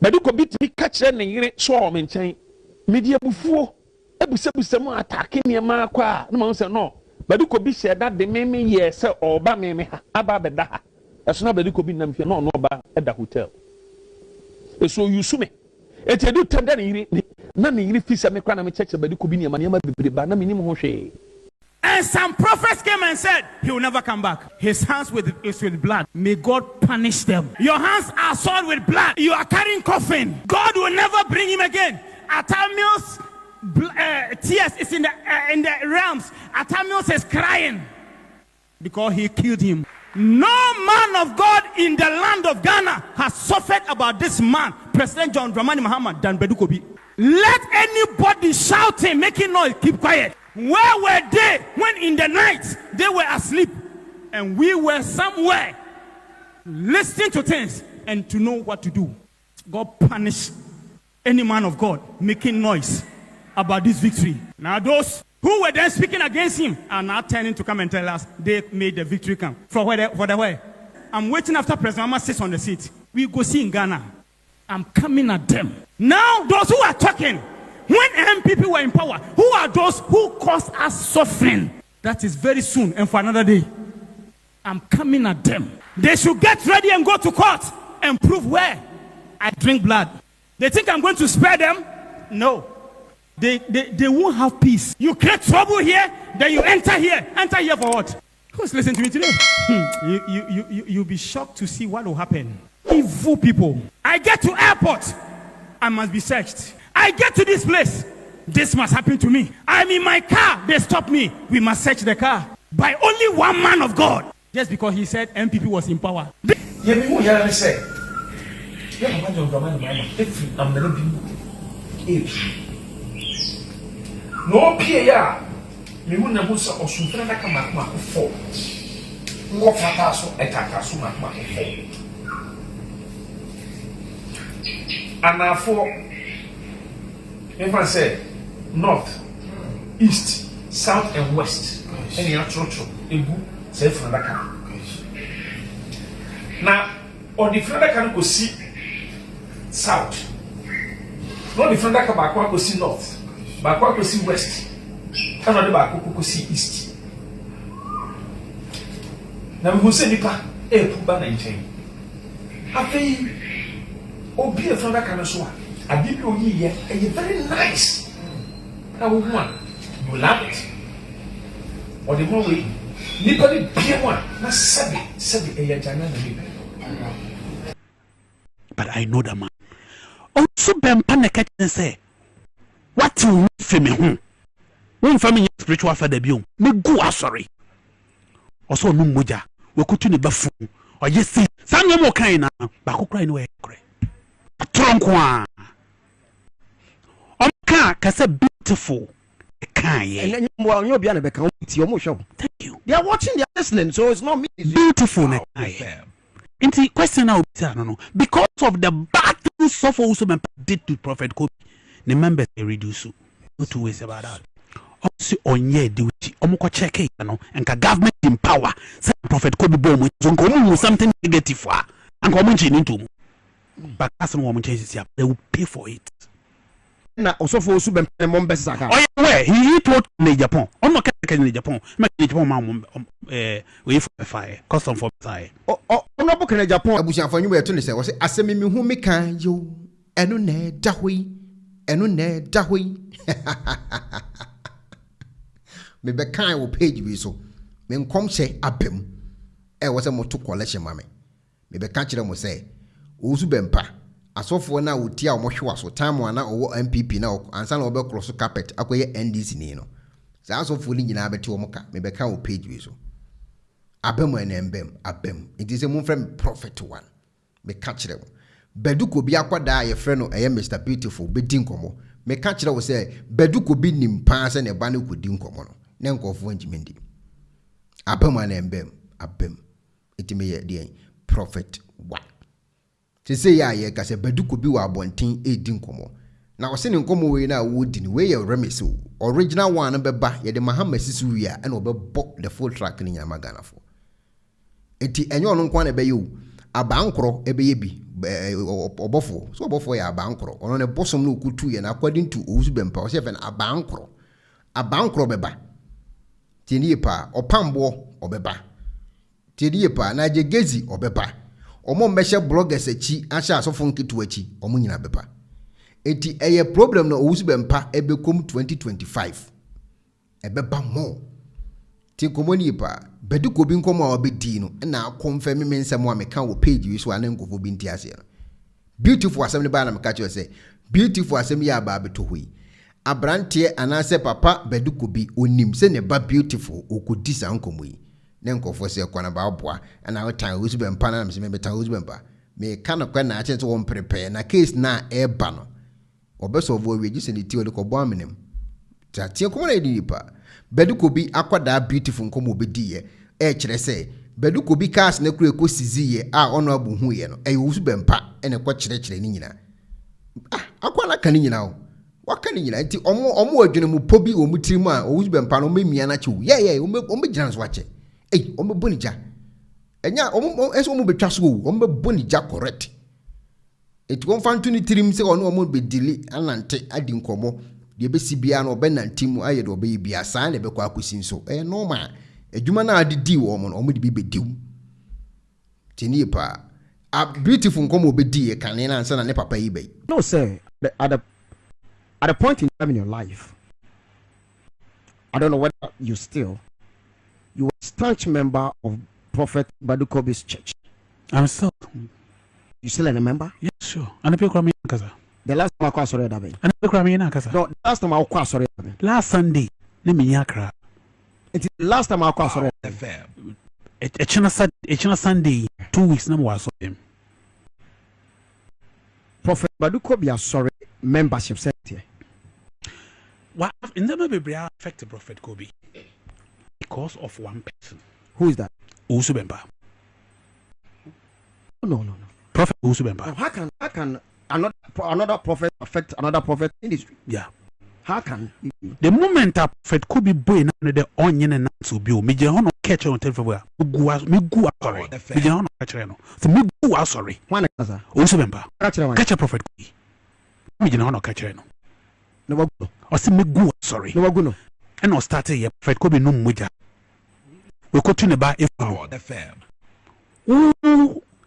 Badu Kobi ti catch ne yire so o me nchen media bufuo ebusebusa mu attack ne ma kwa no ma say no Badu Kobi said that the me ye say oba me ha aba beda ha eso na Badu Kobi nam fie no no oba e da hotel eso yusu me etedu tanda ne yire na ne yire fi se me kwa na me check Badu Kobi ne ma bebre ba na me nim ho hwe. And some prophets came and said, he will never come back. His hands is with blood. May God punish them. Your hands are soiled with blood. You are carrying coffin. God will never bring him again. Atamiel's tears is in the realms. Atamiel is crying because he killed him. No man of God in the land of Ghana has suffered about this man, President John Dramani Mahama, than Badu Kobi. Let anybody shouting, making noise, keep quiet. Where were they when in the night they were asleep and we were somewhere listening to things and to know what to do? God punish any man of God making noise about this victory. Now those who were then speaking against him are now turning to come and tell us they made the victory come. For the way? I'm waiting after President Mahama sits on the seat. We go see in Ghana. I'm coming at them. Now those who are talking, when MPP were in power, who are those who caused us suffering? That is very soon and for another day. I'm coming at them. They should get ready and go to court and prove where I drink blood. They think I'm going to spare them? No. They won't have peace. You create trouble here, then you enter here. Enter here for what? Who's listening to me today? You'll be shocked to see what will happen. Evil people. I get to airport, I must be searched. I get to this place, this must happen to me. I'm in my car, they stop me. We must search the car. By only one man of God. Just because he said MPP was in power. No Pierre, me wouldn't have also or something like a macma for. What fatasso attack us so much. And now for if I say north, east, south, and west, any natural a good say from the car. Now, on the front can go see south. Not the front back go see north, back go see west, and on the back go see east. Now we will say Nipa, Puba 19. After Obi a front can so. I give you here, and you're very nice. Now, one, you love it. Or the more way, nobody be one, not seven, a year. But I know the man. Owusu Bempah and say, what you need for me? One family spiritual father be me go sorry. Also, no moja, we could to the bafu, or yes, see, some more kind now, but who cry no way. A trunk one. Kasa beautiful. And then you'll be on the show. Thank you. They are watching, they are listening, so it's not me. Beautiful. Into question now, because of the bad things of Owusu Bempah did to Prophet Kobi, the members they reduce. No two ways about that. Also, on ye duty, Omoko check it, and government in power. Say Prophet Kobi bomb with something negative for and coming into. But as a woman chases up, they will pay for it. Na osofo Owusu Bempah mom besaka. Oh yeah, where he told in Japan. On no can in Japan. Make Japan man we for fire. Custom for fire. Oh, no book in Japan. Abusia for you we to say was asemi me hu me kan yo. Eno na dahoi. Me be kan wo page bi so. Me nkom hye abem. E wo se mo to collection mame. Me be kan kire mo say Owusu Bempah asofo na wotia o mohwe so time na owo MPP na ansa na obe cross carpet akoye NDC ni no sa asofo ni nyina beti o moka me be kan o page we so abem en abem it is a mon friend prophet one me ka kire Badu Kobi akwada ye frɛ no eye Mr Beautiful be din komo me ka kire wo say Badu Kobi nim pa se ne ba ne kodi nkomo no ne nkofo njimendi abem en abem it me ye dey prophet one. To say ya ka se Badu Kobi wa abonten edin komo na wo se ne nkomo we na wo di ni we ye remix original one no beba ye de Mahama sisu wi a na obebo the full track ni nyama Ghana fo enti enyo no nkwa na be ye abankro ebe ye bi obofo so obofo ya abankro ono ne bosom no kutu ye na according to Owusu Bempah o se fe na abankro beba tinie pa opambo obeba tinie pa na jegezi obeba omo mmehye bloggers achi ahya asofo nketu achi omo nyina beba eti eye problem no Owusu Bempah ebekom 2025 ebeba mo ti komoni pa Badu Kobi nkomo a obedi no na confirm me nsem a meka wo page wi so anan nkofo bi nti ase no beautiful asem ne ba na meka che say beautiful asem ya ba beto hoi abrante anase papa Badu Kobi onim se ne ba beautiful okodi sa nkomo yi ne nkofo se kwa na ba aboa na wo tan Owusu Bempah na me be tan Owusu Bempah me ka no kwa na ache so won prepare na case na e ba no obeso vo wi gise ne ti o de ko bo amenem ta tie komo na edi pa Badu Kobi akwada beautiful nkomo obedi ye kire say Badu Kobi cars na kure ko siziye a ono abu hu ye no Owusu Bempah ene ko kire ni nyina akwala kan nyina o waka ni nyina nti omo adwene mu pobi o mu tirimu a Owusu Bempah no memia na chewu ye omo gina so wache omo bonija enya omo betwa so omo bonija correct eti won fantu ni tirim se omo be dili anante adi nkomo de be sibia no be nantimu aye de obe bia saa na be kwa akosin so normal adwuma na adidi wo mo no omo de bi bediw tini pa a beautiful nkomo obedi e kan na ansa na ne papa yi be no sir at a point in time in your life I don't know whether you were a staunch member of Prophet Badu Kobi's church. I'm still. You still a member? Yes, sure. And the people kaza. The last time I was sorry that. And the people kaza. No, the last time I was sorry that. Last Sunday, ne minyakra. It's the last time I was sorry. Echina Sunday 2 weeks na was him. Prophet Badu Kobi are sorry membership set here. What in the baby affected Prophet Kobi because of one person. Who is that? Owusu Bempah. No. Prophet Owusu Bempah. How can another prophet affect another prophet industry? Yeah. How can the moment a Prophet Kobi boy na the onion and to be me je hono catch on telephone me gu sorry me je hono catch no so me gu sorry one kaza Owusu Bempah catch Prophet Kobi me je hono catch no wagu o se me gu sorry no wagu no and no start here Prophet Kobi no moja we ko tune ba if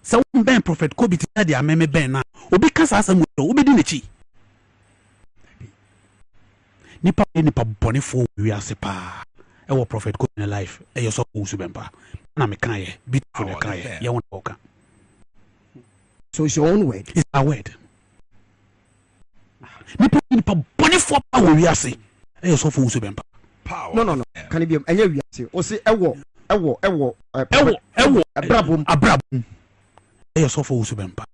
so ben Prophet Kobi ti dia ameme ben na obi kasa asam obi di nechi nipa boni fo wi ase pa e wo Prophet Kobi in life e yo so Owusu Bempah na me kan ye beautiful de kan ye ye won oka so it's your own word. It's a word nipa boni fo pa wi ase e yo so Owusu Bempah no can it be enye wi ase o se ewo abrabum e yo so Owusu Bempah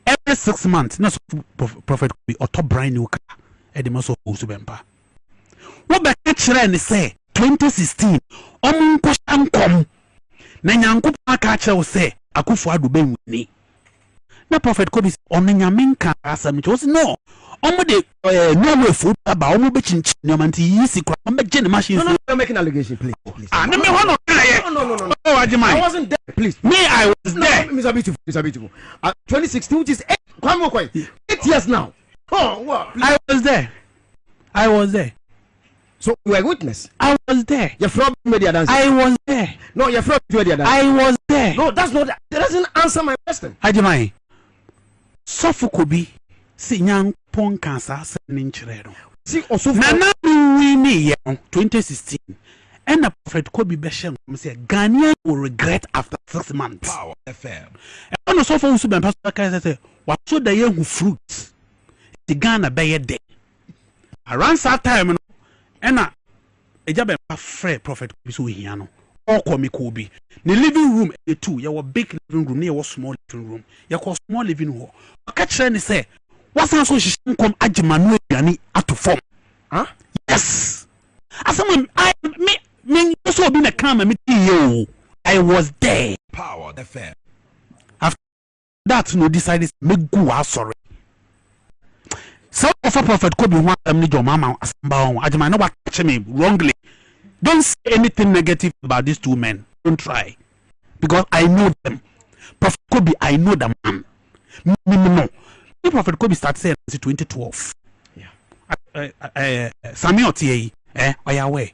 every 6 months na so Prophet Kobi or top brand new car e de maso Owusu Bempah wo be kire ni say 2016 omo nkom na nyankopon aka kire wo say akufo-addo benwini na Prophet Kobi on nyaminka asam che wo no omo de no way food aba omo be chinchin no man ti yisi kwa omo je ne machine no making allegation please na me hono no oh ajimai I wasn't there please me I was there Mr. Beautiful 2016 which is 8 years now what I was there so you were a witness. I was there. You're from media dance. I was there. No, you're from media dance. I was there. No, that's not. That doesn't answer my question. Ajimai. Sofo Kobi si nyankopon kansa se ni nkyere no. See also na we ni 2016. And the Prophet Kobi be shem say Ghanaian will regret after 6 months. Power FM. And no Sofo Owusu Bempah say what so the young fruits. The Ghana be there. Around that time and eja Bempah free Prophet Kobi so hia no all me Kobi the living room e two ya was big living room near was small living room ya was small living room ka kire ni say wasan so hihim kom agimanu aduane ato form yes asam me so be na kama me you I was there. Power FM. After that no decided me go sorry. So for Prophet Kobi want them ni your mama asamba on ajima no what catch me wrongly. Don't say anything negative about these two men. Don't try. Because I know them. Prophet Kobi, I know the man. No. The Prophet Kobi started saying in 2012. Yeah. Samuel T.A. Are you aware?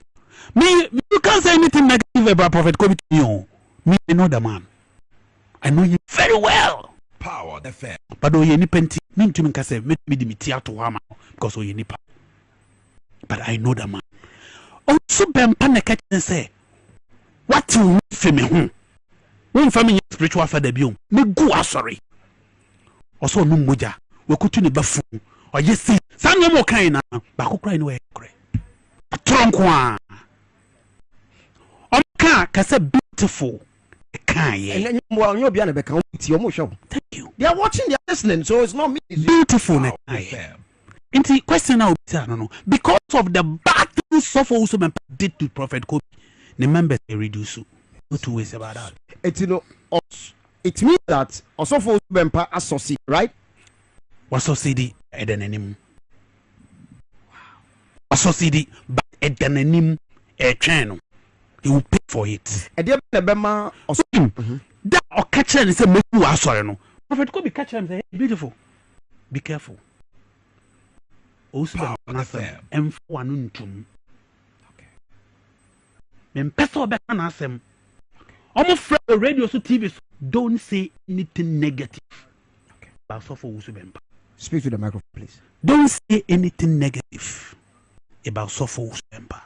Me, you can't say anything negative about Prophet Kobi to you. Me, I know the man. I know him very well. Power the fair. But oh, you need plenty. Me to me can say me the theater wama because oh you need. But I know the man. Owusu Bempah ne catch and say, what you for me home? When family spiritual father biom, me go sorry. Also no moja. We could to the bafu. Or yes, see, some more kind now. But who cry no way? A trunk one. Can say beautiful. And well, you'll be on the account. Thank you. They are watching, they are listening, so it's not me. Beautiful. Inti question now, no, because of the battles of Owusu Bempah did to Prophet Kobi, the members they reduce. No two ways about that. It means that also for Owusu Bempah associate, right? Was associate at an enemy. Associate, but at an enemy a channel. He will pay for it. And the Bema also that or catch and say, "Maybe you are sorry." No, Prophet Kobi catch and say, "Beautiful, be careful." Also, and for one to then peso back on us. Almost radio so TV don't say anything negative about Owusu Bempah. Speak to the microphone, please. Don't say anything negative about Owusu Bempah.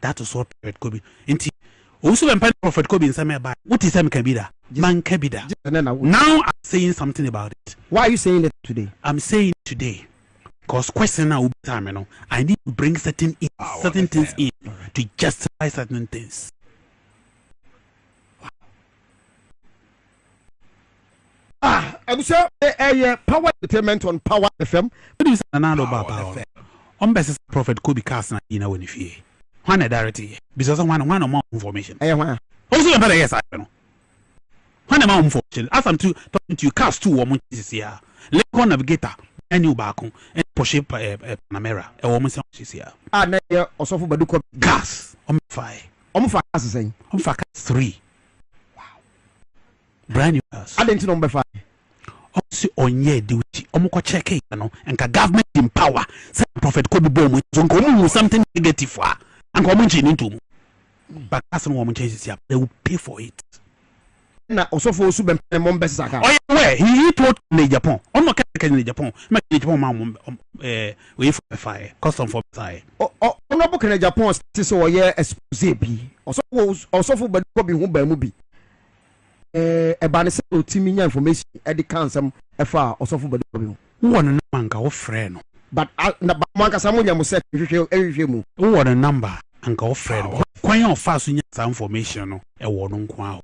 That is what Prophet Kobi. Inti Owusu Bempah Prophet Kobi in some about what is can be that man can be that. Now I'm saying something about it. Why are you saying it today? I'm saying today because question now will be time, you know. I need to bring certain things in to justify certain things. I'm sure power entertainment on Power FM. What is another about Power? On basis Prophet Kobi cast na ina when if ye. One directly because one more information. Also, yes, I know. One more information. As I'm talking to you, cast 2 women this year. Let navigator. And you back and push it Panamera, a woman is here. Also for Badu Kobi gas on fire. On fire, saying on fire 3. Wow, brand new gas. I didn't know 5. Also on ye duty, Omoko check it, and government in power. Say Prophet Kobi bomb with something negative for and come into. But as a woman chases here, they will pay for it. Now, also for Owusu Bempah Mombesa. Oh, yeah, he told me Japan. I'm not in Japan. Make Japan we for fire, custom for fire. Oh, no book in Japan, so yeah, expose be. Also for Badu Kobi who by movie. A banner Timian information at the council, FR, also for Badu Kobi. One number of friend. But Manka Samuel must say, every few. What a number, and go friend. Quite fast in your information, a warning quail.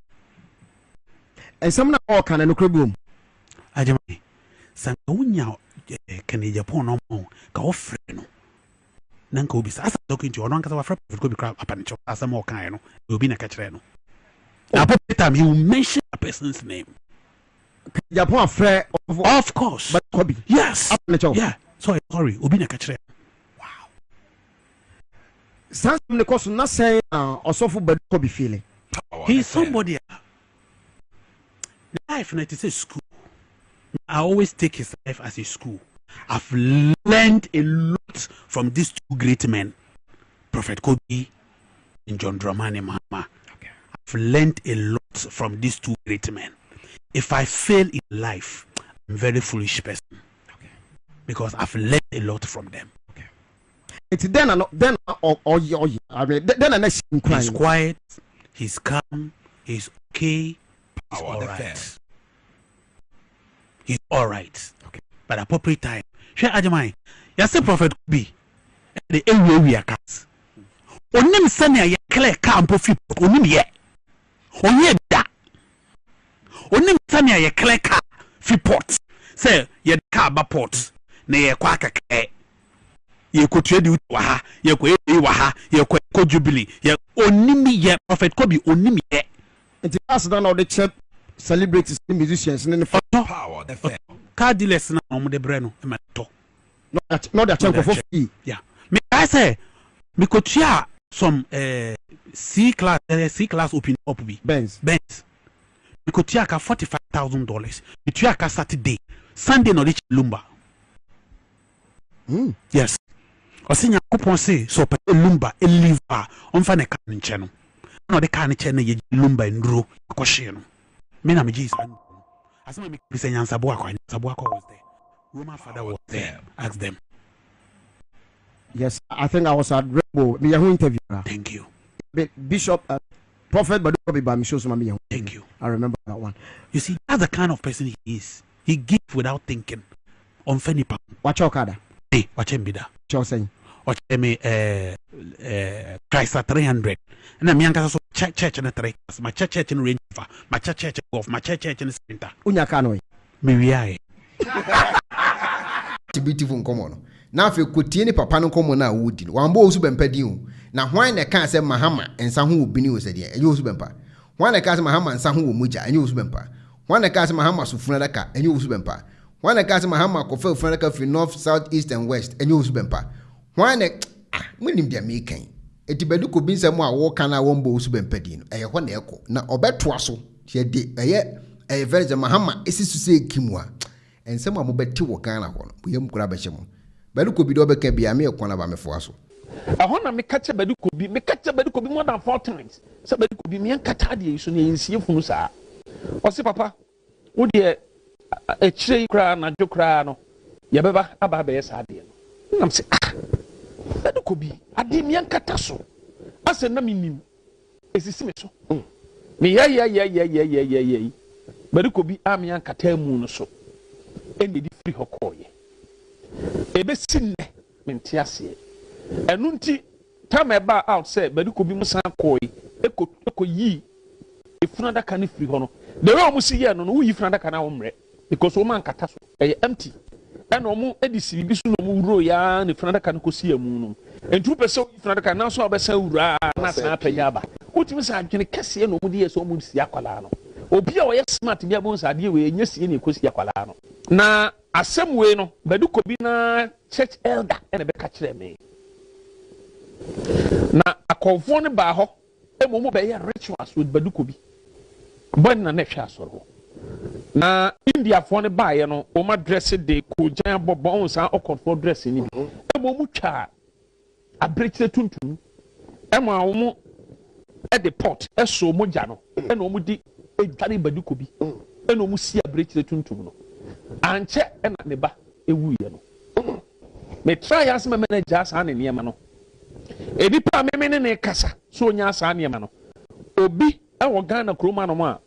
And some now can and boom. Ajamai, Sangunya can Japan no more, go friend. Nanko be as talking to your uncle of Prophet crab up and chop as a more kind, will be a catcherano. Now, by the time you mention a person's name, Japan fair, of course, but Kobi, yes, yeah, sorry, will be a catcherano. Wow. Sans the course not saying also for Badu Kobi feeling. He's somebody. Life and it is a school. I always take his life as a school. I've learned a lot from these 2 great men, Prophet Kobi and John Dramani Mahama. Okay. I've learned a lot from these 2 great men. If I fail in life, I'm a very foolish person. Okay. Because I've learned a lot from them. Okay. It's then I mean then he's quiet, he's calm, he's okay. He's all right. He's all right. Okay. But appropriate time. Share Ajamai. You say Prophet Kobi. The area we are cast. Onim sani ya clear campo fi onim ye. Onye da. Onim sani ya clear car fi port. Say ye car ba port. Na ye kwa keke. Ye ko trade wa ha. Ye ko wa ha. Ye ko jubilee. Ye onim ye Prophet Kobi onim ye. It's done all the church celebrities, musicians, and the power, the fair. Car dealers now on the breno, not that chunk of yeah. Me, I say, me could share some C class open up be Benz. You could take $45,000. You take Saturday, Sunday no reach lumba. Yes. Or senior coupon say so per lumba a liver on fan a can channel. No, the can channel ye lumba and drew a question. Men am Jesus. As I make say Sabuako was there. Woman father was there. Ask them. Yes, I think I was at Rainbow. Me interview. Thank you. Bishop, Prophet Badu Kobi by Mishos. Thank you. I remember that one. You see, that's the kind of person he is. He gives without thinking. On Fenipa. Watch your card. Hey, watch him be that. What saying? Watch me, Christ 300. And I'm young as church and a three. My church in range, my church off, my church in the center. Unyakano. Maybe beautiful common. Now if you could see any papa no common now would one Owusu Bempah you. Now why the can say Mahama and some who be new said yeah, and Owusu Bempah. One the can Mahama and some who muja and Owusu Bempah. One the can Mahama Sufunadaka and Owusu Bempah. One the can Mahama Kofel Funadaka for north, south, east, and west and Owusu Bempah. One the winning their making. It Badu Kobi some more walk and I won't Owusu Bempah dino. A one echo. Now Obet Twasso. She did a very Mahama is to say Kimwa. And some of bet 2 wakana one. We am grab a shamo. Badu Kobi dobe can be a mere corner by me for us. I want to make catch a Badu Kobi, make catch a Badu Kobi more than 4 times. So Badu Kobi me and Katadi, so you see from Musa. Or say, Papa, would ye a tree crown and Jocrano? Yababa, Ababe, Sadian. I'm saying, Badu Kobi, I did me and Catasso. I said, no, me, is it so? Me, yeah. Badu Kobi, I'm young Catamoon so. And the free Hokoye. Ebe sin mentiase enunti time eba out say Badu Kobi musan koi eko yi ifuna ka ne free ho no the way omu si ye no wo yi ifuna ka na wo mre because o man kata so empty and omu edisi bi so no mu wuro ya ne ifuna ka no ko si amu no entu pese ifuna ka na so obesa wura na san apanya ba otimi sa adwene kase no mu de so omu si akwala no obi a o ye smart bi abon sa de we nya si ne ko si akwala no na asem we no Badu Kobi na church elder ene be ka kire me na akonfo ne ba ho emomu be ye rituals with Badu Kobi bon na hwe asoro na India fo ne ba ye no o ma dress de ko jan bobo on san okonfo dress ni bi emomu twa abreche tuntum ema wo mu e de pot eso moja no ena o mu di edware Badu Kobi ena o mu si abreche tuntum no anche ena ne ba ewu ye no me try as me manager asa ne niema no edi pa me ne kasa so nya asa niema no obi e wo Ghana kroma no ma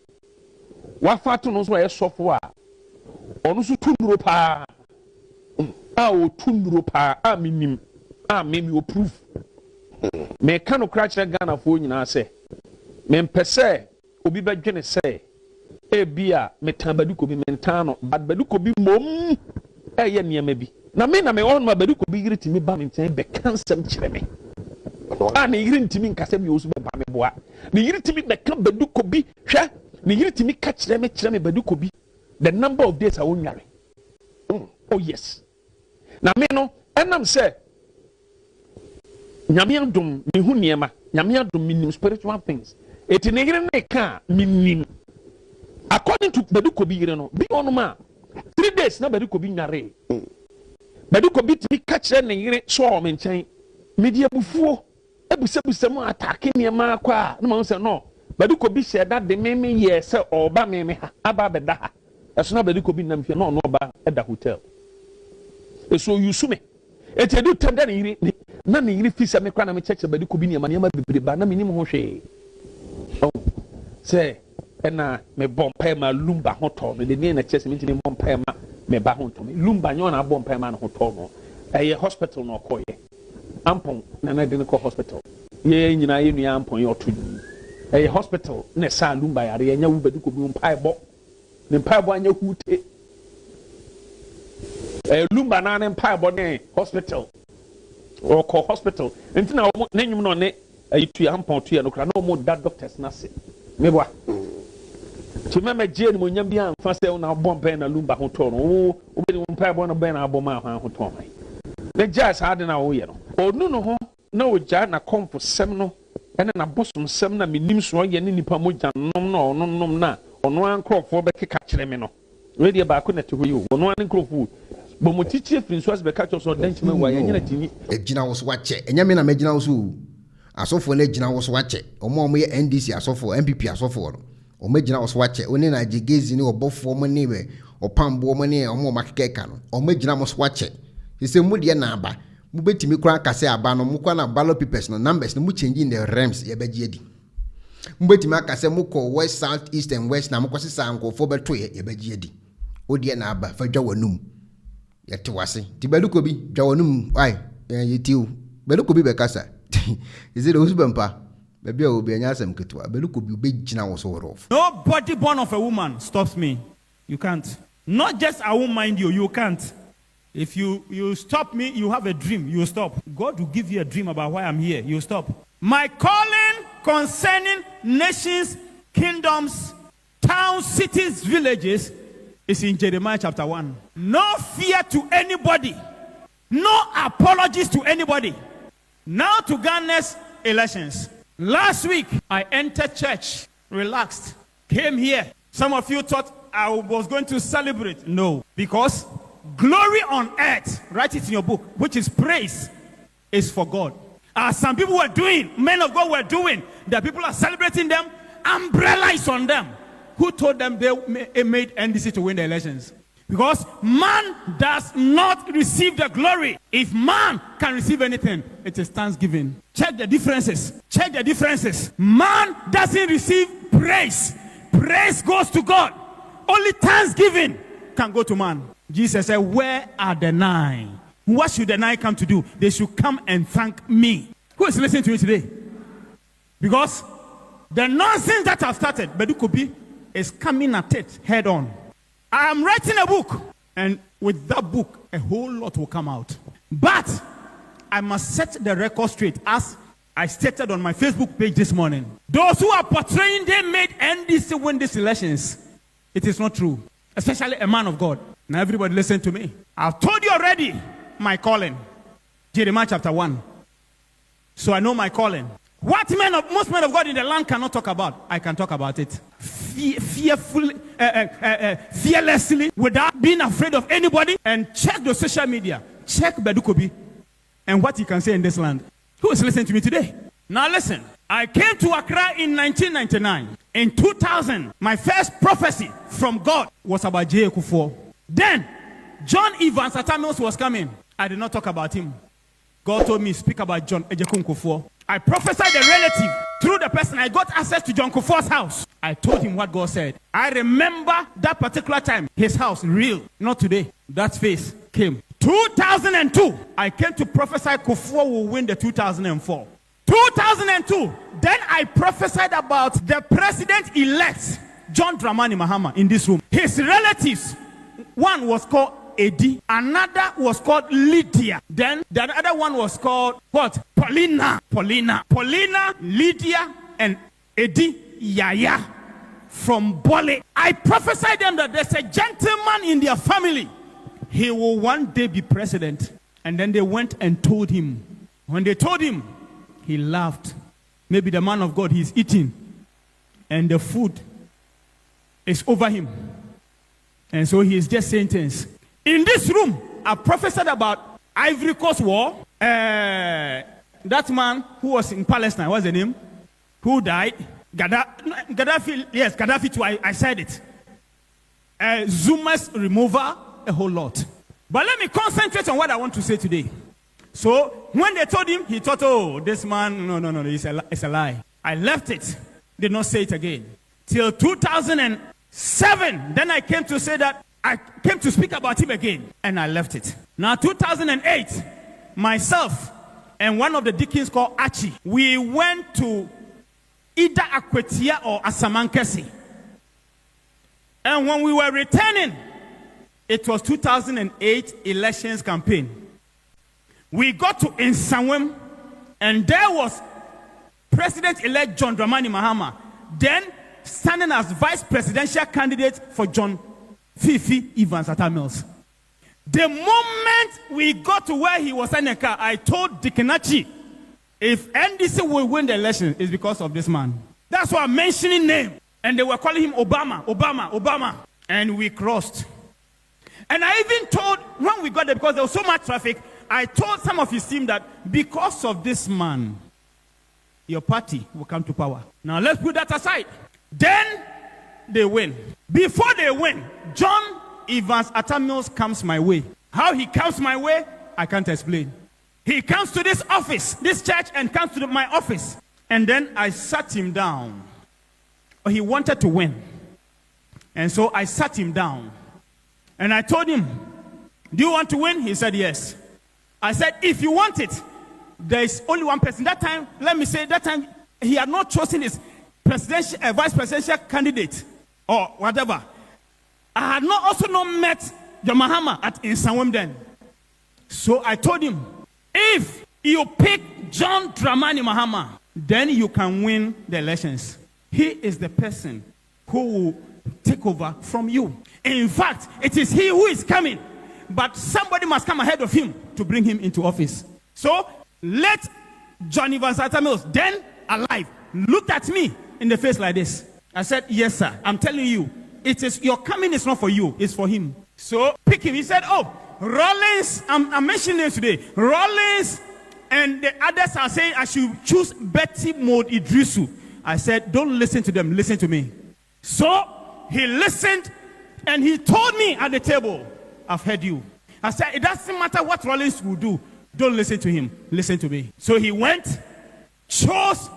wa fatu no so e sofo a onu so tunuro pa a o tunuro pa a minim a me o proof me kan okra kire Ghana fo nyina se me mpese obi ba dwene se ebia metan Badu Kobi mentano Badu Kobi mom eye niema bi na me on ma Badu Kobi yiri timi ba menten be kansem kire me a ne yiri ntimi nkasem ye Owusu Bempah me boa ne yiri timi be kan Badu Kobi hwe ne yiri timi ka kire me Badu Kobi the number of days I won yare oh yes na me no enam se nyame adom me hu niema nyame adom minim spiritual things eti ne yiri ne ka minim according to Badu Kobi yire no bi onuma 3 days na Badu Kobi nyare Badu Kobi ti kire ne yire so o menchen media bufuo ebusebusem atake niema kwa na ma say no Badu Kobi share that the meme ye say oba meme ha aba beda ha eso na Badu Kobi nam hwe no oba eda hotel eso yusume etedu tanda ne yire na ne yire fisa me kwa na me cheche Badu Kobi niema bebre ba na me nim ho hwe oh say ena me bompa ma lumba hoto no de ne na chese me ntini bompa ma me ba hoto me lumba nyo na bompa ma no hoto no eye hospital no koye ampon na de ko hospital ye nyina ye nua ampon ye oto eye hospital na sa lumba yare ye nya wu Badu Kobi mpa ebo ne mpa ebo anya hute lumba na ne mpa ebo ne hospital o ko hospital ntina o ne nyum no ne ayitu ampon to ye no kra na o mo da doctors na se me boa to mama jeni mo nyam bia mfa se na bompa na lumba hoto no o be mpa ebo no be na aboma ha hoto mai the jazz had na wo ye no onu no ho na o ja na komfo sem no ene na bosom sem na minim so ye ne nipa mo ja nom na ono nom na ono an crofo be keka kire me no radio ba ko na te hoyi ono an crofo bo mo tichie prince be catch us on den chime wa ya nyina tini ejina wo so wache enya me na megina wo so asofo na ejina wo so wache omo ye NDC asofo MPP asofo no omo ejina wo so wache oni na jegezi ni obofo mo ni we opambo mo ni omo makeka no omo ejina mo so wache ise mu de na aba mu betimi kura kase aba no mu kwa na ballot papers no numbers no mu change in the realms ye beji edi mu betimi akase mu ko west south east and west na mu kwase sankofo beto ye beji edi odi na aba fa dwa wanum yete wase ti Badu Kobi dwa wanum ai yetiu Badu Kobi be kasa is it Owusu Bempah baby obi anya asem ketwa Badu Kobi be gina wo so rough. Nobody born of a woman stops me. You can't. Not just I won't mind you can't. If you stop me, you have a dream, you stop. God will give you a dream about why I'm here, you stop. My calling concerning nations, kingdoms, towns, cities, villages is in Jeremiah chapter 1. No fear to anybody. No apologies to anybody. Now to Ghana's elections. Last week, I entered church, relaxed, came here. Some of you thought I was going to celebrate. No, because glory on earth, write it in your book, which is praise, is for God. As some people were doing, men of God were doing, the people are celebrating them, umbrella is on them. Who told them they made NDC to win the elections? Because man does not receive the glory. If man can receive anything, it is thanksgiving. Check the differences. Check the differences. Man doesn't receive praise. Praise goes to God. Only thanksgiving can go to man. Jesus said, where are the 9? What should the 9 come to do? They should come and thank me. Who is listening to me today? Because the nonsense that I've started, Badu Kobi is coming at it head on. I am writing a book, and with that book, a whole lot will come out. But I must set the record straight, as I stated on my Facebook page this morning. Those who are portraying they made NDC win these elections, it is not true. Especially a man of God. Now everybody listen to me. I've told you already my calling. Jeremiah chapter 1. So I know my calling. What most men of God in the land cannot talk about, I can talk about it. Fearlessly, without being afraid of anybody. And check the social media. Check Badu Kobi and what he can say in this land. Who is listening to me today? Now listen. I came to Accra in 1999. In 2000, my first prophecy from God was about Kyei-Duah. Then, John Evans Atamils was coming. I did not talk about him. God told me, speak about John Kyei-Duah. I prophesied a relative through the person. I got access to John Kufuor's house. I told him what God said. I remember that particular time. His house, real, not today. That face came. 2002, I came to prophesy Kufuor will win the 2004. 2002, then I prophesied about the president-elect, John Dramani Mahama, in this room. His relatives, one was called Eddie, another was called Lydia. Then the other one was called what? Paulina, Lydia, and Eddie Yaya from Bole. I prophesied them that there's a gentleman in their family. He will one day be president. And then they went and told him. When they told him, he laughed. Maybe the man of God, he's eating, and the food is over him. And so he is just saying things. In this room, I prophesied about Ivory Coast War. That man who was in Palestine, what's the name? Who died? Gaddafi, yes, Gaddafi too, I said it. Zuma's removal, a whole lot. But let me concentrate on what I want to say today. So, when they told him, he thought, oh, this man, no, it's a lie. I left it. Did not say it again. Till 2007, then I came to say that, I came to speak about him again, and I left it. Now, 2008, myself and one of the deacons called Archie, we went to either Akwetia or Asamankesi. And when we were returning, it was 2008 elections campaign. We got to Nsawam, and there was President-elect John Dramani Mahama, then standing as vice presidential candidate for John Fifi Evans Atamils. The moment we got to where he was in a car, I told Dikenachi, if NDC will win the election, it's because of this man. That's why I'm mentioning name. And they were calling him Obama, Obama, Obama. And we crossed. And I even told, when we got there, because there was so much traffic, I told some of his team that because of this man, your party will come to power. Now let's put that aside. Then they win. Before they win, John Evans Atamils comes my way. How he comes my way, I can't explain. He comes to this office, this church, and comes to my office. And then I sat him down. He wanted to win. And so I sat him down. And I told him, do you want to win? He said, yes. I said, if you want it, there is only one person. That time, let me say, that time, he had not chosen his presidential, vice presidential candidate or whatever. I had not also not met the Mahama in Sanwem then. So I told him, if you pick John Dramani Mahama, then you can win the elections. He is the person who will take over from you. In fact, it is he who is coming, but somebody must come ahead of him to bring him into office. So let John Evans Atamils, then alive, looked at me in the face like this. I said, yes, sir. I'm telling you, it is your coming is not for you, it's for him. So pick him. He said, oh, Rollins, I'm mentioning names today. Rollins and the others are saying I should choose Betty Maud Idrisu. I said, don't listen to them, listen to me. So he listened and he told me at the table, I've heard you. I said, it doesn't matter what Rollins will do. Don't listen to him, listen to me. So he went, chose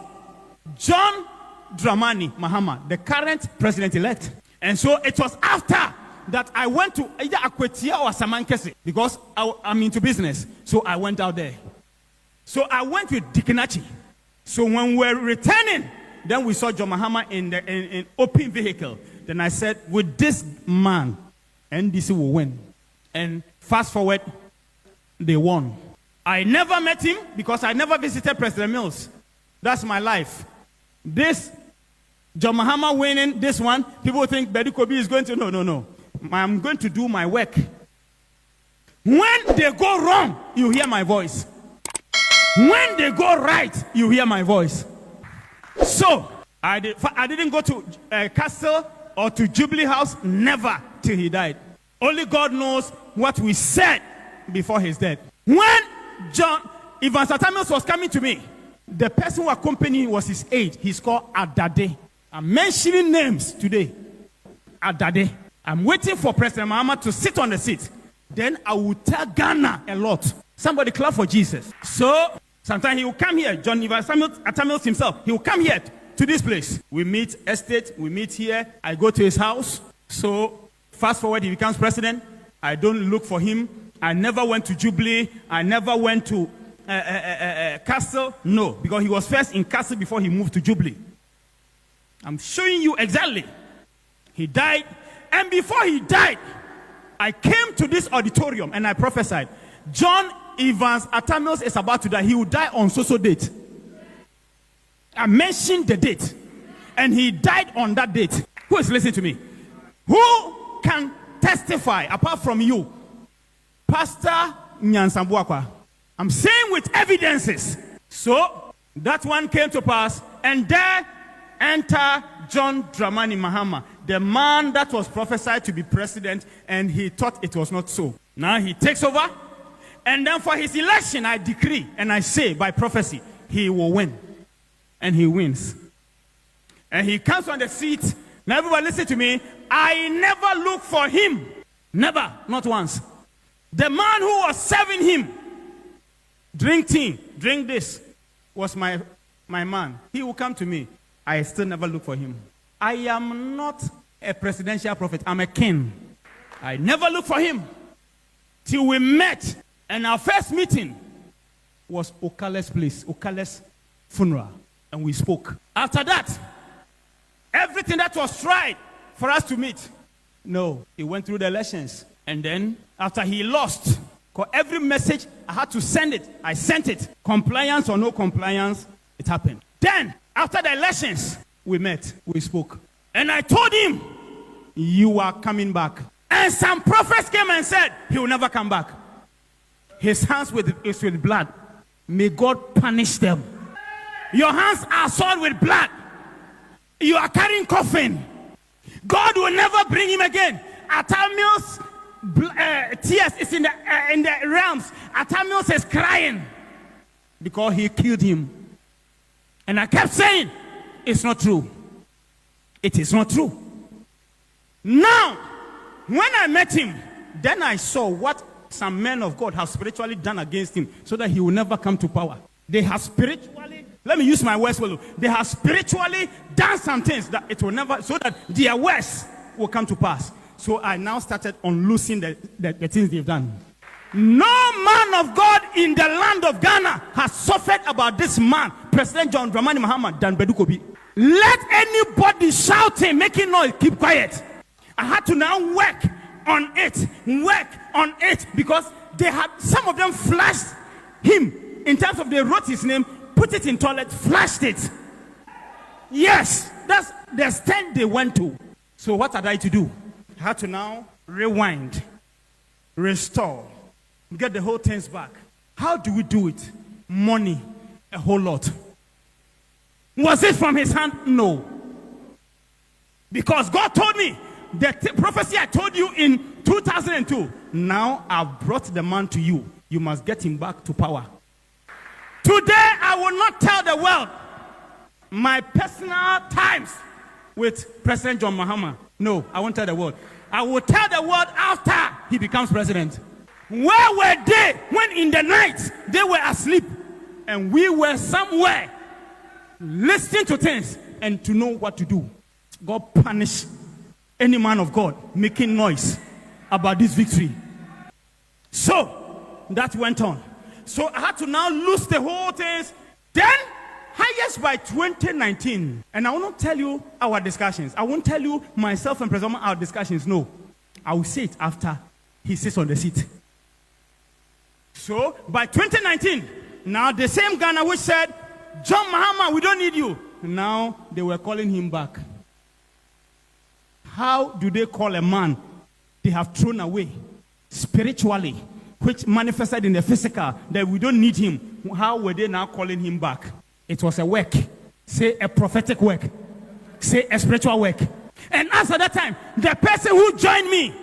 John Dramani Mahama, the current president-elect. And so it was after that I went to either Akwetia or Samankese because I'm into business. So I went out there. So I went with Dikinachi. So when we were returning, then we saw John Mahama in open vehicle. Then I said, with this man, NDC will win. And fast forward, they won. I never met him because I never visited President Mills. That's my life. This John Mahama winning this one, people think Badu Kobi is going to, no. I'm going to do my work. When they go wrong, you hear my voice. When they go right, you hear my voice. So, I didn't go to Castle or to Jubilee House, never till he died. Only God knows what we said before his death. When John Evans Atamils was coming to me, the person who accompanied him was his aide. He's called Adade. I'm mentioning names today. Adade. I'm waiting for President Mahama to sit on the seat. Then I will tell Ghana a lot. Somebody clap for Jesus. So, sometimes he will come here. John Evans Atamils himself, he will come here to this place. We meet estate, we meet here. I go to his house. So, fast forward, he becomes president. I don't look for him. I never went to Jubilee. I never went to Castle. No, because he was first in Castle before he moved to Jubilee. I'm showing you exactly. He died. And before he died, I came to this auditorium and I prophesied. John Evans Atamils is about to die. He will die on so date. I mentioned the date. And he died on that date. Who is listening to me? Who can testify apart from you? Pastor Nyansambuakwa. I'm saying with evidences. So, that one came to pass. And there enter John Dramani Mahama, the man that was prophesied to be president, and he thought it was not so. Now he takes over, and then for his election, I decree and I say by prophecy, he will win. And he wins. And he comes on the seat. Now everybody listen to me. I never look for him. Never, not once. The man who was serving him, drink tea, drink this, was my man. He will come to me. I still never look for him. I am not a presidential prophet. I'm a king. I never look for him. Till we met. And our first meeting was Okale's place, Okale's funeral. And we spoke. After that, everything that was tried for us to meet, no, he went through the elections. And then, after he lost, because every message, I had to send it. I sent it. Compliance or no compliance, it happened. Then, after the elections, we met, we spoke. And I told him, you are coming back. And some prophets came and said, he will never come back. His hands is with blood. May God punish them. Your hands are soiled with blood. You are carrying coffin. God will never bring him again. Atamil's tears is in the realms. Atamil is crying because he killed him. And I kept saying, it's not true. It is not true. Now, when I met him, then I saw what some men of God have spiritually done against him so that he will never come to power. They have spiritually, let me use my words for you. They have spiritually done some things that it will never, so that their words will come to pass. So I now started on losing the things they've done. No man of God in the land of Ghana has suffered about this man, President John Dramani Mahama, than Badu Kobi. Let anybody shouting, making noise, keep quiet. I had to now work on it, because they had, some of them flashed him in terms of they wrote his name, put it in toilet, flashed it. Yes, that's the extent they went to. So what had I to do? I had to now rewind, restore, get the whole things back. How do we do it? Money, a whole lot. Was it from his hand? No. Because God told me, the prophecy I told you in 2002, now I've brought the man to you. You must get him back to power. Today, I will not tell the world my personal times with President John Mahama. No, I won't tell the world. I will tell the world after he becomes president. Where were they when in the night they were asleep and we were somewhere listening to things and to know what to do? God punish any man of God making noise about this victory. So that went on. So I had to now lose the whole things. Then, highest by 2019. And I will not tell you our discussions. I won't tell you myself and President our discussions. No. I will say it after he sits on the seat. So, by 2019, now the same Ghana which said, John Mahama, we don't need you. Now, they were calling him back. How do they call a man they have thrown away spiritually, which manifested in the physical, that we don't need him? How were they now calling him back? It was a work. Say a prophetic work. Say a spiritual work. And as at that time, the person who joined me,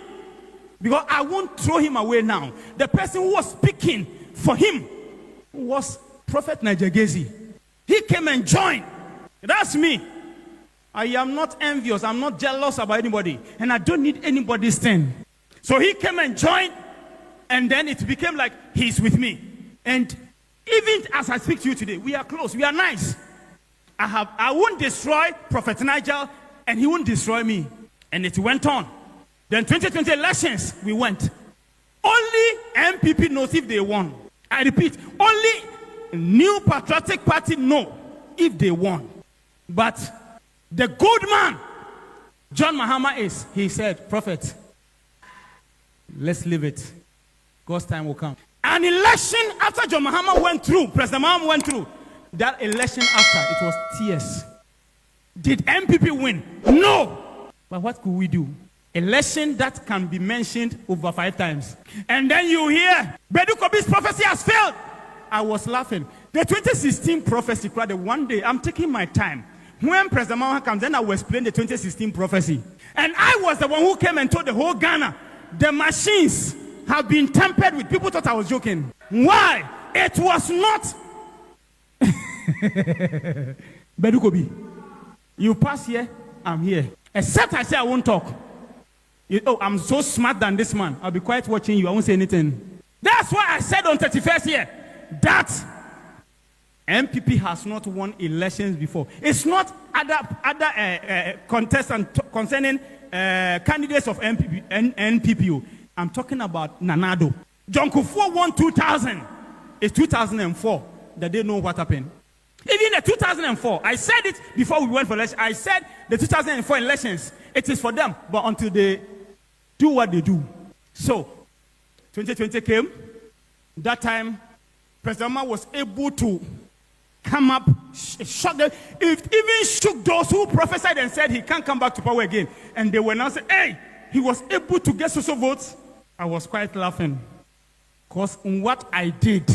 because I won't throw him away now, the person who was speaking for him was Prophet Najagezi. He came and joined. That's me. I am not envious. I'm not jealous about anybody. And I don't need anybody's thing. So he came and joined. And then it became like he's with me. And even as I speak to you today, we are close. We are nice. I won't destroy Prophet Nigel and he won't destroy me. And it went on. Then 2020 elections, we went. Only MPP knows if they won. I repeat, only New Patriotic Party know if they won. But the good man, John Mahama he said, Prophet, let's leave it. God's time will come. An election after John Mahama went through, President Mahama went through, that election after, it was tears. Did MPP win? No. But what could we do? Election that can be mentioned over 5 times. And then you hear, Badu Kobi's prophecy has failed. I was laughing. The 2016 prophecy, one day, I'm taking my time. When President Mahama comes, then I will explain the 2016 prophecy. And I was the one who came and told the whole Ghana, the machines have been tampered with. People thought I was joking. Why? It was not. Badu Kobi, you pass here, I'm here. Except I say I won't talk. I'm so smart than this man. I'll be quiet watching you. I won't say anything. That's why I said on 31st here that MPP has not won elections before. It's not other contestants concerning candidates of NPPU. I'm talking about Nanado. John Kufuor won 2000. It's 2004 that they know what happened. Even the 2004, I said it before we went for election. I said the 2004 elections, it is for them, but until they do what they do. So, 2020 came. That time, President Mahama was able to come up, shock them. It even shook those who prophesied and said he can't come back to power again. And they were now saying, hey, he was able to get social votes. I was quite laughing. Because what I did,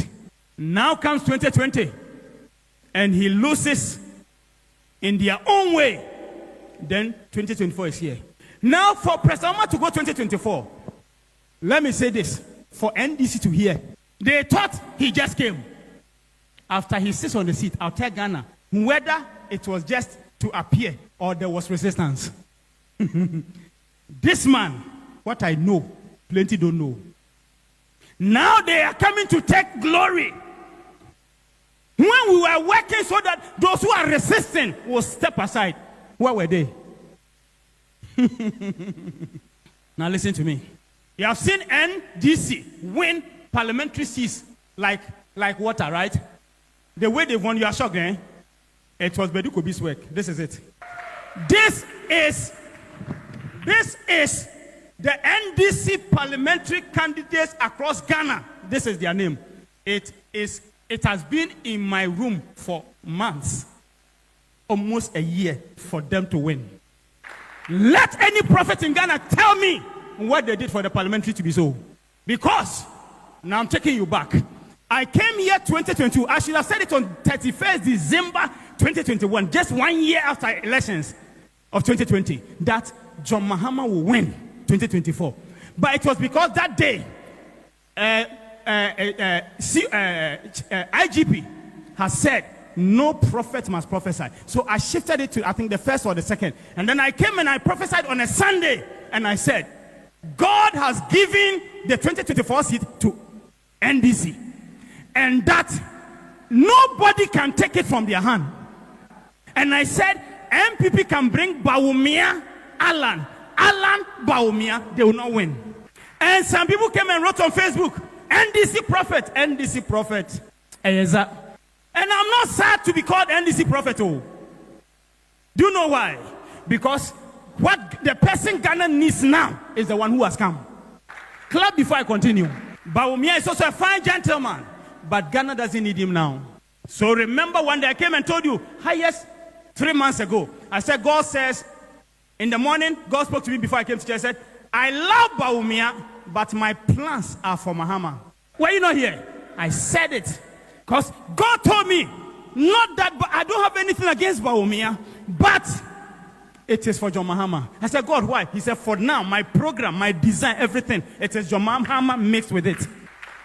now comes 2020. And he loses in their own way. then 2024 is here. Now for President Mahama to go 2024, let me say this, for NDC to hear, they thought he just came. After he sits on the seat, I'll tell Ghana whether it was just to appear or there was resistance. This man, what I know, plenty don't know. Now they are coming to take glory. When we were working so that those who are resisting will step aside, where were they? Now listen to me. You have seen NDC win parliamentary seats like water, right? The way they won, you are shocked, eh? It was Badu Kobi's work. This is it. This is the NDC parliamentary candidates across Ghana. This is their name. It has been in my room for months, almost a year, for them to win. Let any prophet in Ghana tell me what they did for the parliamentary to be so. Because, now I'm taking you back. I came here 2022. I should have said it on 31st December 2021, just 1 year after elections of 2020, that John Mahama will win 2024. But it was because that day, IGP has said, no prophet must prophesy. So I shifted it to, I think, the first or the second. And then I came and I prophesied on a Sunday. And I said, God has given the 2024 seat to NDC. And that nobody can take it from their hand. And I said, MPP can bring Bawumia, Alan, Bawumia, they will not win. And some people came and wrote on Facebook, NDC prophet. And I'm not sad to be called NDC prophet. Oh. Do you know why? Because what the person Ghana needs now is the one who has come. Clap before I continue. Bawumia is also a fine gentleman, but Ghana doesn't need him now. So remember one day I came and told you, highest 3 months ago, I said, God says, in the morning, God spoke to me before I came to church. I said, I love Bawumia, but my plans are for Mahama. Were you not here? I said it. Because God told me, not that I don't have anything against Bawumia, but it is for John Mahama. I said, God, why? He said, for now, my program, my design, everything, it is John Mahama mixed with it.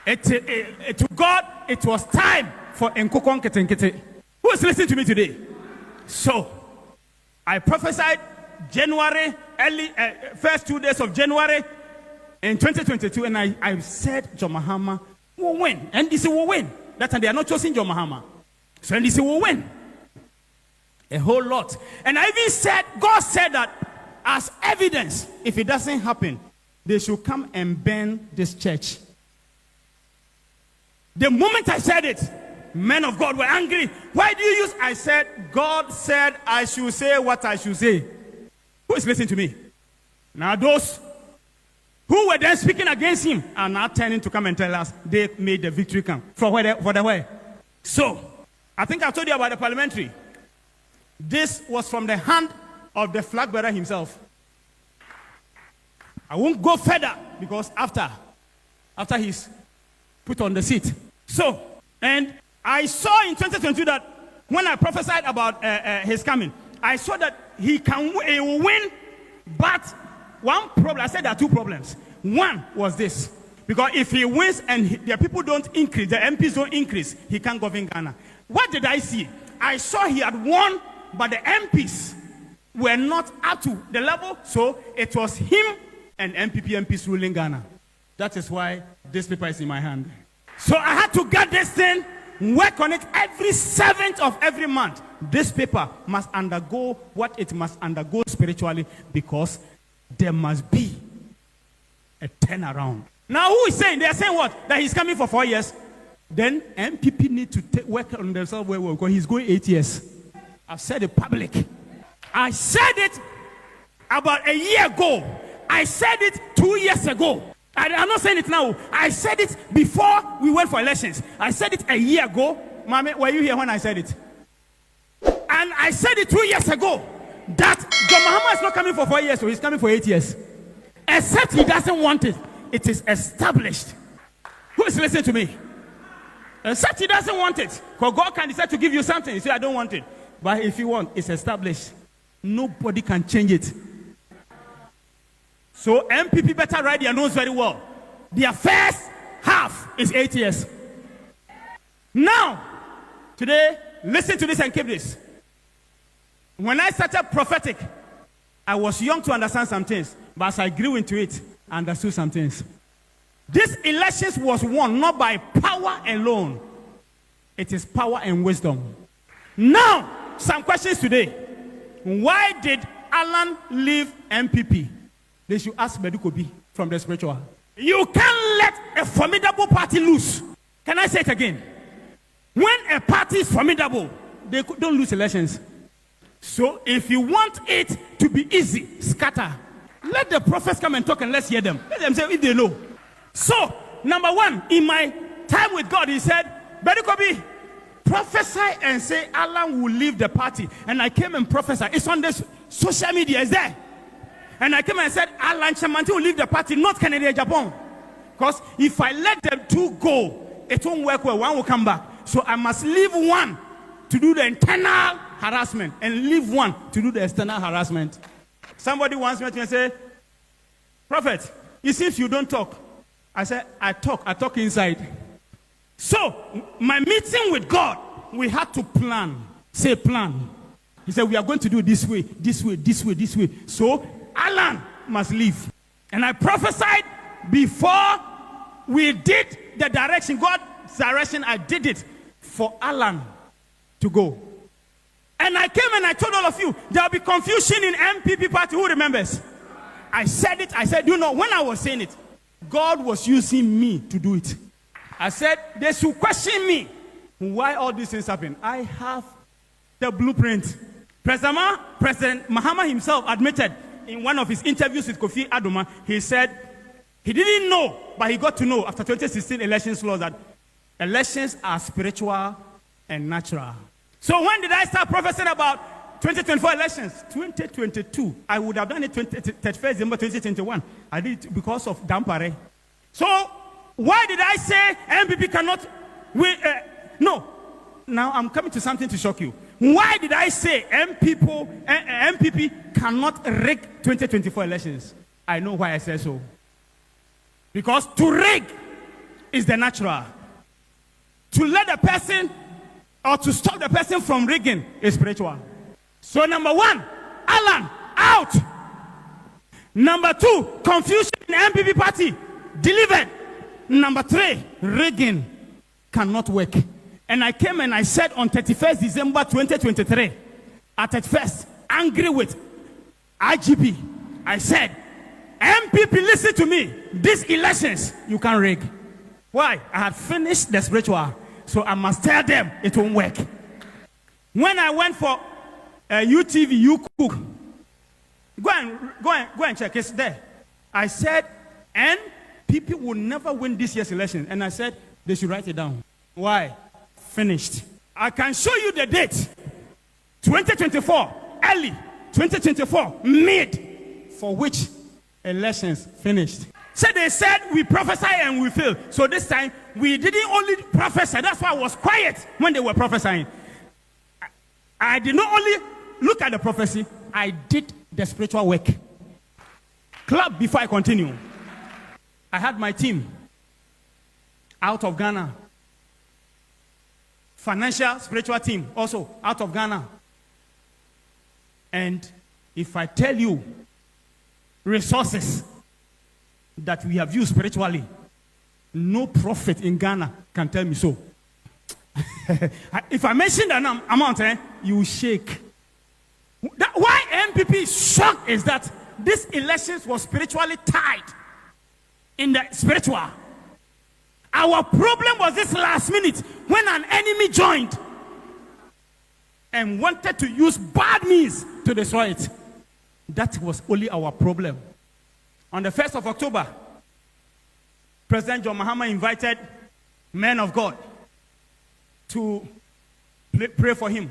To God, it was time for Nkokon Ketenkete. Who is listening to me today? So, I prophesied January, first 2 days of January in 2022, and I said John Mahama will win. NDC will win. That time they are not choosing John Mahama. So NDC will win. A whole lot. And I even said, God said that as evidence, if it doesn't happen, they should come and burn this church. The moment I said it, men of God were angry. Why do you use? I said, God said I should say what I should say. Who is listening to me? Now those who were then speaking against him are now turning to come and tell us they made the victory come. For the way. So, I think I told you about the parliamentary. This was from the hand of the flag bearer himself. I won't go further because after he's put on the seat. So, and I saw in 2022 that when I prophesied about his coming, I saw that he will win, but one problem, I said there are two problems. One was this, because if he wins and the people don't increase, the MPs don't increase, he can't govern Ghana. What did I see? I saw he had won, but the MPs were not up to the level, so it was him and MPs ruling Ghana. That is why this paper is in my hand. So I had to get this thing, work on it every 7th of every month. This paper must undergo what it must undergo spiritually, because there must be a turnaround. Now who is saying? They are saying what? That he's coming for 4 years. Then MPP need to work on themselves well, because he's going 8 years. I've said it public. I said it about a year ago. I said it 2 years ago. I'm not saying it now. I said it before we went for elections. I said it a year ago. Mommy, were you here when I said it? And I said it 2 years ago that John Mahama is not coming for 4 years, so he's coming for 8 years. Except he doesn't want it. It is established. Who is listening to me? Except he doesn't want it. Because God can decide to give you something. You say, I don't want it. But if you want, it's established. Nobody can change it. So MPP better write their nose very well. Their first half is 8 years. Now, today, listen to this and keep this. When I started prophetic, I was young to understand some things, but as I grew into it, I understood some things. This elections was won not by power alone. It is power and wisdom. Now, some questions today. Why did Alan leave MPP? They should ask Badu Kobi from the spiritual. You can't let a formidable party lose. Can I say it again? When a party is formidable, they don't lose elections. So if you want it to be easy, scatter. Let the prophets come and talk and let's hear them. Let them say if they know. So, number one, in my time with God, he said, Badu Kobi, prophesy and say Alan will leave the party. And I came and prophesied. It's on this social media, is there? And I came and said, Alan Chamanti will leave the party, not Canada, Japan. Because if I let them two go, it won't work well. One will come back. So I must leave one to do the internal harassment and leave one to do the external harassment. Somebody once met me and said, Prophet, it seems you don't talk. I said, I talk inside. So, my meeting with God, we had to plan. Say plan. He said, we are going to do it this way, this way, this way, this way. So, Alan must leave. And I prophesied before we did the direction, God's direction, I did it for Alan to go. And I came and I told all of you, there will be confusion in MPP party. Who remembers? I said it. I said, you know, when I was saying it, God was using me to do it. I said, they should question me. Why all these things happen? I have the blueprint. President Mahama himself admitted in one of his interviews with Kofi-Addo, he said he didn't know, but he got to know after 2016 elections laws that elections are spiritual and natural. So when did I start prophesying about 2024 elections? 2022. I would have done it 31st December 2021. I did it because of Dampare. So why did I say MPP cannot win? No. Now I'm coming to something to shock you. Why did I say MPP cannot rig 2024 elections? I know why I said so. Because to rig is the natural. To let the person or to stop the person from rigging is spiritual. So number one, Alan, out. Number two, confusion in the MPP party, delivered. Number three, rigging cannot work. And I came and I said on 31st December 2023, at 31st, angry with IGP, I said, MPP, listen to me. These elections, you can't rig. Why? I had finished the spiritual. So I must tell them it won't work. When I went for UTV, you cook. Go and check. It's there. I said, NPP will never win this year's election. And I said, they should write it down. Why? Finished. I can show you the date. 2024, early. 2024, mid. For which elections finished. So they said we prophesy and we fail. So this time, we didn't only prophesy. That's why I was quiet when they were prophesying. I did not only look at the prophecy, I did the spiritual work. Clap before I continue. I had my team out of Ghana. Financial, spiritual team also out of Ghana. And if I tell you resources that we have used spiritually, no prophet in Ghana can tell me so. If I mention that amount, you will shake. Why MPP is shocked is that this elections was spiritually tied in the spiritual. Our problem was this last minute when an enemy joined and wanted to use bad means to destroy it. That was only our problem. On the 1st of October, President John Mahama invited men of God to pray for him.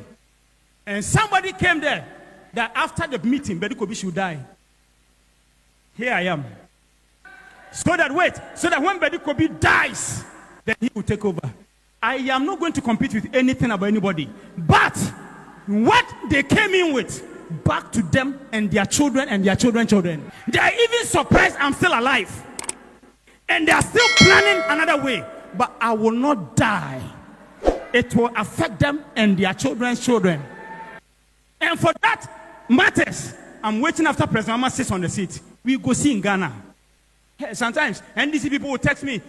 And somebody came there that after the meeting, Badu Kobi should die. Here I am. So that when Badu Kobi dies, then he will take over. I am not going to compete with anything about anybody. But what they came in with back to them and their children and their children's children. They are even surprised I'm still alive. And they are still planning another way. But I will not die. It will affect them and their children's children. And for that matters, I'm waiting after President Mahama sits on the seat. We go see in Ghana. Sometimes NDC people will text me,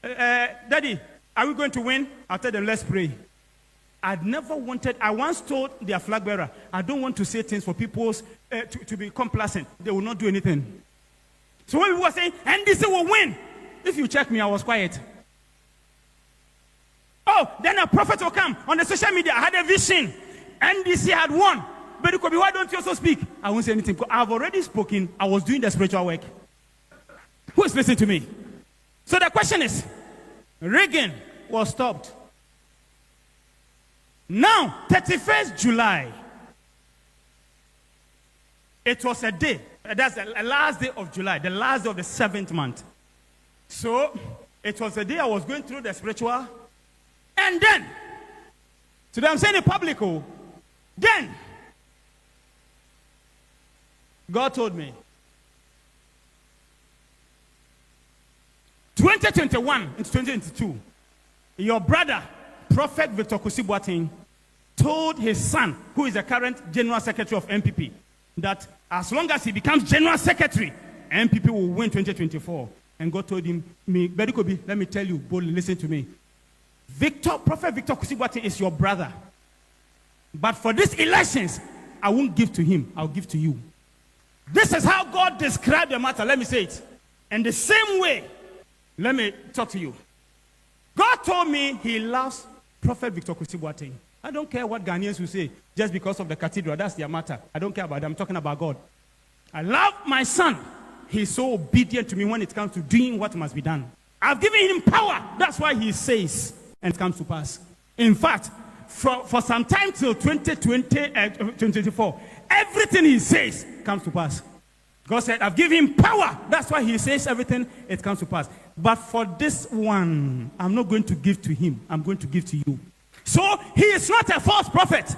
Daddy, are we going to win? I'll tell them, let's pray. I once told their flag bearer, I don't want to say things for people to be complacent. They will not do anything. So when we were saying, NDC will win, if you check me, I was quiet. Oh, then a prophet will come on the social media. I had a vision. NDC had won. Badu Kobi, why don't you also speak? I won't say anything because I've already spoken. I was doing the spiritual work. Who is listening to me? So the question is, rigging was stopped. Now, 31st July, it was a day. That's the last day of July, the last day of the 7th month. So, it was a day I was going through the spiritual. And then, today I'm saying in public, then, God told me, 2021 into 2022, your brother, Prophet Victor Kusi told his son, who is the current General Secretary of MPP, that as long as he becomes General Secretary, MPP will win 2024. And God told him, Badu Kobi, let me tell you boldly, listen to me. Prophet Victor Kusi is your brother. But for these elections, I won't give to him, I'll give to you. This is how God described the matter. Let me say it. In the same way, let me talk to you. God told me he loves Prophet Victor Kusi. I don't care what Ghanaians will say just because of the cathedral. That's their matter. I don't care about them. I'm talking about God. I love my son. He's so obedient to me when it comes to doing what must be done. I've given him power. That's why he says, and it comes to pass. In fact, for some time till 2024, everything he says comes to pass. God said, I've given him power. That's why he says everything, it comes to pass. But for this one, I'm not going to give to him. I'm going to give to you. So he is not a false prophet.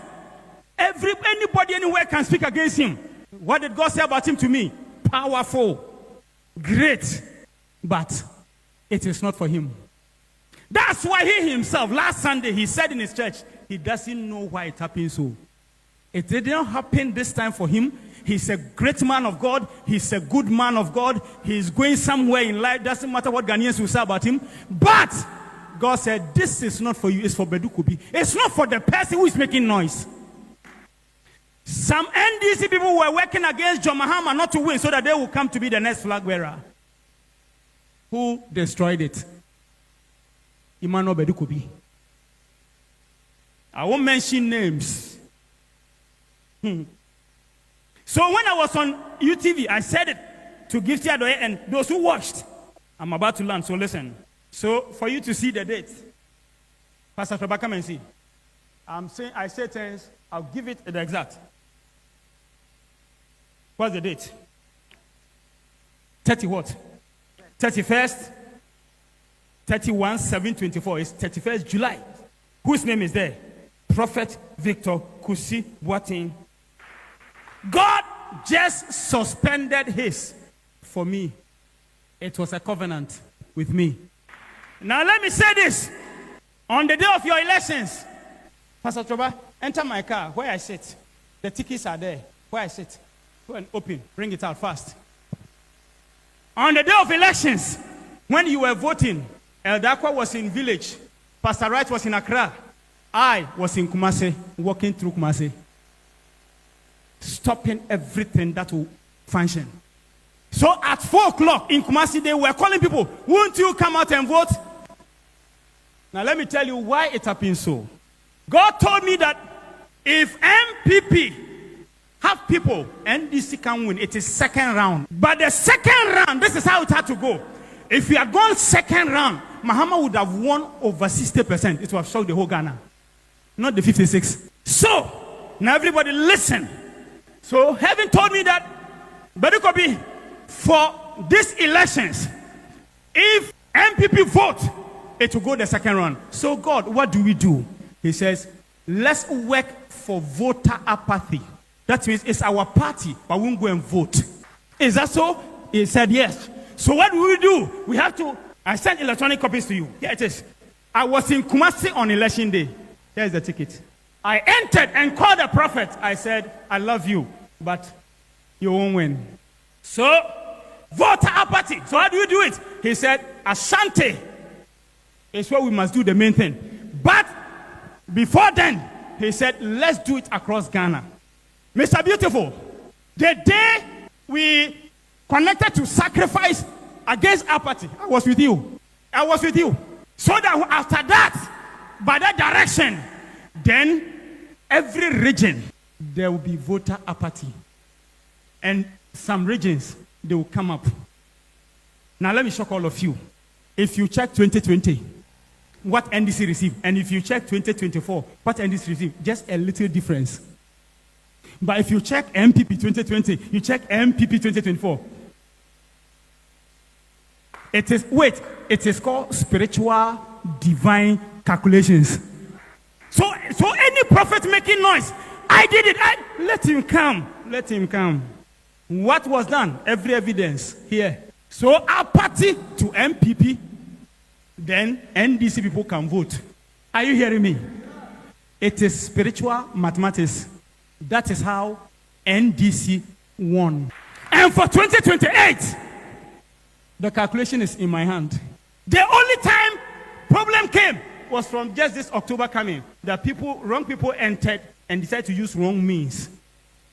Anybody anywhere can speak against him. What did God say about him to me? Powerful, great, but it is not for him. That's why he himself, last Sunday, he said in his church, he doesn't know why it happened so. It did not happen this time for him. He's a great man of God. He's a good man of God. He's going somewhere in life. Doesn't matter what Ghanaians will say about him. But God said, this is not for you. It's for Badu Kobi. It's not for the person who is making noise. Some NDC people were working against John Mahama not to win so that they will come to be the next flag bearer. Who destroyed it? Emmanuel Badu Kobi. I won't mention names. So when I was on UTV, I said it to Kyei-Duah and those who watched. I'm about to land, so listen. So for you to see the date, Pastor Toba, come and see. I say things, I'll give it the exact. What's the date? 30 what? 31st, 31, 7, 24. It's 31st July. Whose name is there? Prophet Victor Kusi Boateng. God just suspended his for me. It was a covenant with me. Now let me say this. On the day of your elections, Pastor Toba, enter my car where I sit. The tickets are there where I sit. Go and open. Bring it out fast. On the day of elections, when you were voting, Eldakwa was in village. Pastor Wright was in Accra. I was in Kumasi, walking through Kumasi, stopping everything that will function. So at 4 o'clock in Kumasi, they were calling people, won't you come out and vote? Now let me tell you why it happened so. God told me that if MPP have people, NDC can win. It is second round. But the second round, this is how it had to go. If we had gone second round, Mahama would have won over 60%. It would have shocked the whole Ghana. Not the 56. So, now everybody listen. So, heaven told me that, Badu Kobi, for these elections, if MPP vote, it will go the second round. So, God, what do we do? He says, let's work for voter apathy. That means it's our party, but we won't go and vote. Is that so? He said yes. So what do we do? We have to. I sent electronic copies to you. Here it is. I was in Kumasi on election day. Here's the ticket. I entered and called the prophet. I said, I love you, but you won't win. So, voter apathy. So how do you do it? He said, Ashanti is where we must do the main thing. But before then, he said, let's do it across Ghana. Mr. Beautiful, the day we connected to sacrifice against apathy, I was with you. I was with you. So that after that, by that direction, then every region, there will be voter apathy. And some regions, they will come up. Now let me shock all of you. If you check 2020, what NDC received, and if you check 2024, what NDC received, just a little difference. But if you check MPP 2020, you check MPP 2024, it is called spiritual divine calculations. So any prophet making noise, I did it, let him come, let him come. What was done? Every evidence here. So apathy to MPP, then NDC people can vote. Are you hearing me? It is spiritual mathematics. That is how NDC won. And for 2028, the calculation is in my hand. The only time problem came was from just this October coming. That wrong people entered and decided to use wrong means.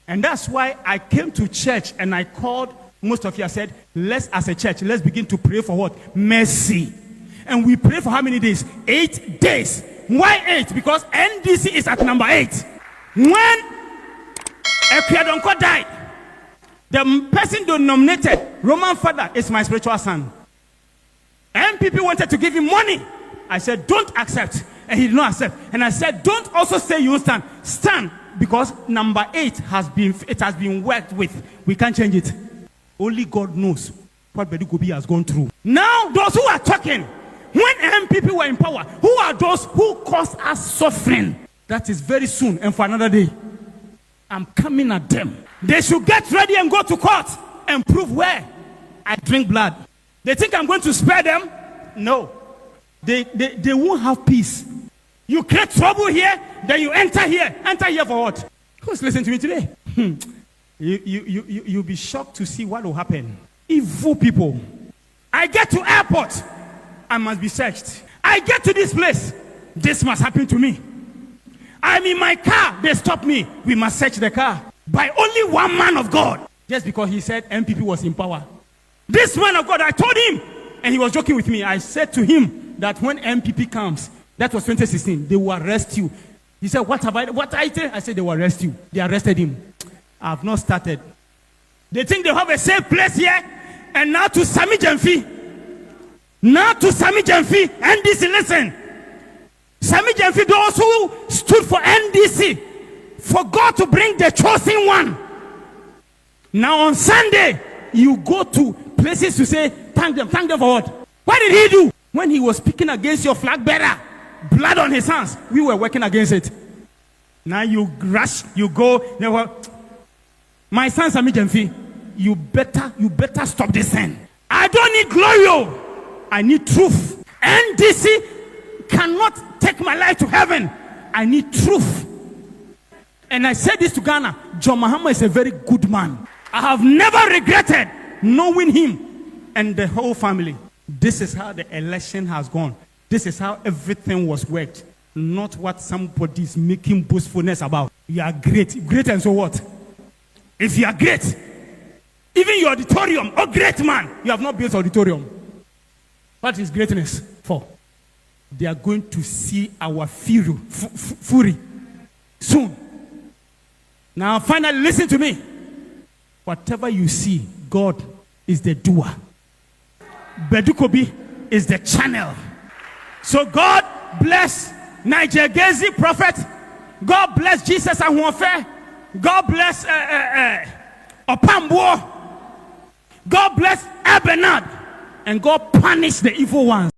And that's why I came to church and I called most of you. I said, let's, as a church, let's begin to pray for what? Mercy. And we pray for how many days? 8 days. Why 8? Because NDC is at number 8. When Kyei-Duah died, the person they nominated, Roman father, is my spiritual son. MPP wanted to give him money. I said, don't accept. And he did not accept. And I said, don't also say you stand. Stand, because number 8 has been worked with. We can't change it. Only God knows what Badu Kobi has gone through. Now, those who are talking, when MPP were in power, who are those who caused us suffering? That is very soon and for another day. I'm coming at them. They should get ready and go to court and prove where I drink blood. They think I'm going to spare them? No. They won't have peace. You create trouble here, then you enter here. Enter here for what? Who's listening to me today? You'll be shocked to see what will happen. Evil people. I get to airport, I must be searched. I get to this place, this must happen to me. I'm in my car, they stop me. We must search the car. By only one man of God. Just because he said MPP was in power. This man of God, I told him, and he was joking with me. I said to him that when MPP comes, that was 2016, they will arrest you. He said, what I say? I said, they will arrest you. They arrested him. I have not started. They think they have a safe place here. And now to Sami Jemfi. NDC, listen. Sami Jemfi, those who stood for NDC, for God to bring the chosen one. Now on Sunday, you go to places to say, thank them for what? What did he do? When he was speaking against your flag bearer, blood on his hands, we were working against it. Now you rush, you go, never. My son Sami Jemfi, you better stop this thing. I don't need glory. I need truth. NDC cannot take my life to heaven. I need truth. And I said this to Ghana. John Mahama is a very good man. I have never regretted knowing him and the whole family. This is how the election has gone. This is how everything was worked. Not what somebody is making boastfulness about. You are great. Great and so what? If you are great, even your auditorium, oh great man, you have not built auditorium. What is greatness for? They are going to see our fury soon. Now finally listen to me. Whatever you see, God is the doer. Badu Kobi is the channel. So God bless Niger Gezi prophet. God bless Jesus and Ahunfe. God bless Opambo. God bless Ebenard. And God punish the evil ones.